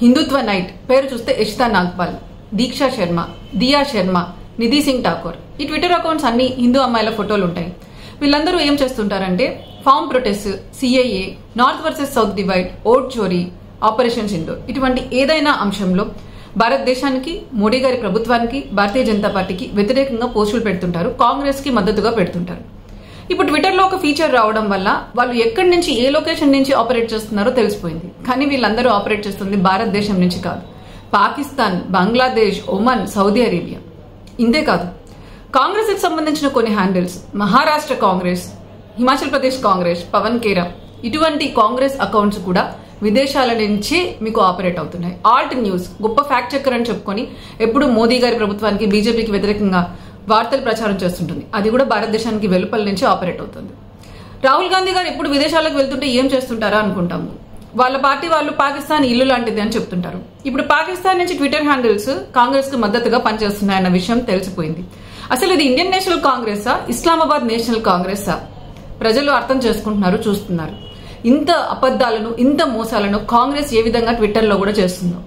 హిందుత్వ night పేరు చూస్తే ఇషితా నాగ్పాల్, దీక్షా శర్మ, దియా శర్మ, నిధి సింగ్ ఠాకూర్, ఈ ట్విట్టర్ అకౌంట్స్ అన్ని హిందూ అమ్మాయిల ఫోటోలు ఉంటాయి. వీళ్ళందరూ ఏం చేస్తుంటారంటే farm protest, CIA, north versus south divide, vote చోరీ, ఆపరేషన్ సింధూర్ ఇటువంటి ఏదైనా అంశంలో భారతదేశానికి, మోడీ గారి ప్రభుత్వానికి, భారతీయ జనతా పార్టీకి వ్యతిరేకంగా పోస్టులు పెడుతుంటారు, కాంగ్రెస్ కి మద్దతుగా పెడుతుంటారు. ఇప్పుడు ట్విట్టర్ లో ఒక ఫీచర్ రావడం వల్ల వాళ్ళు ఎక్కడి నుంచి ఏ లొకేషన్ నుంచి ఆపరేట్ చేస్తున్నారో తెలిసిపోయింది. కానీ వీళ్ళందరూ ఆపరేట్ చేస్తుంది భారతదేశం నుంచి కాదు, Pakistan, Bangladesh, Oman, Saudi Arabia. ఇంతే కాదు, కాంగ్రెస్ కి సంబంధించిన కొన్ని హ్యాండిల్స్ మహారాష్ట్ర కాంగ్రెస్, హిమాచల్ ప్రదేశ్ కాంగ్రెస్, పవన్ కేరా ఇటువంటి కాంగ్రెస్ అకౌంట్స్ కూడా విదేశాల నుంచే మీకు ఆపరేట్ అవుతున్నాయి. ఆల్ట్ న్యూస్ గొప్ప ఫ్యాక్ట్ చెక్కర్ అని చెప్పుకొని ఎప్పుడు మోదీ గారి ప్రభుత్వానికి, బీజేపీకి వ్యతిరేకంగా వార్తలు ప్రచారం చేస్తుంటుంది. అది కూడా భారతదేశానికి వెలుపల నుంచి ఆపరేట్ అవుతుంది. రాహుల్ గాంధీ గారు ఎప్పుడు విదేశాలకు వెళ్తుంటే ఏం చేస్తుంటారా అనుకుంటాము. వాళ్ళ పార్టీ వాళ్ళు పాకిస్తాన్ ఇల్లు లాంటిది అని చెప్తుంటారు. ఇప్పుడు పాకిస్తాన్ నుంచి ట్విట్టర్ హ్యాండిల్స్ కాంగ్రెస్ కు మద్దతుగా పనిచేస్తున్నాయన్న విషయం తెలిసిపోయింది. అసలు ఇది ఇండియన్ నేషనల్ కాంగ్రెసా, ఇస్లామాబాద్ నేషనల్ కాంగ్రెసా? ప్రజలు అర్థం చేసుకుంటున్నారు, చూస్తున్నారు. ఇంత అబద్దాలను, ఇంత మోసాలను కాంగ్రెస్ ఏ విధంగా ట్విట్టర్ లో కూడా చేస్తుందో.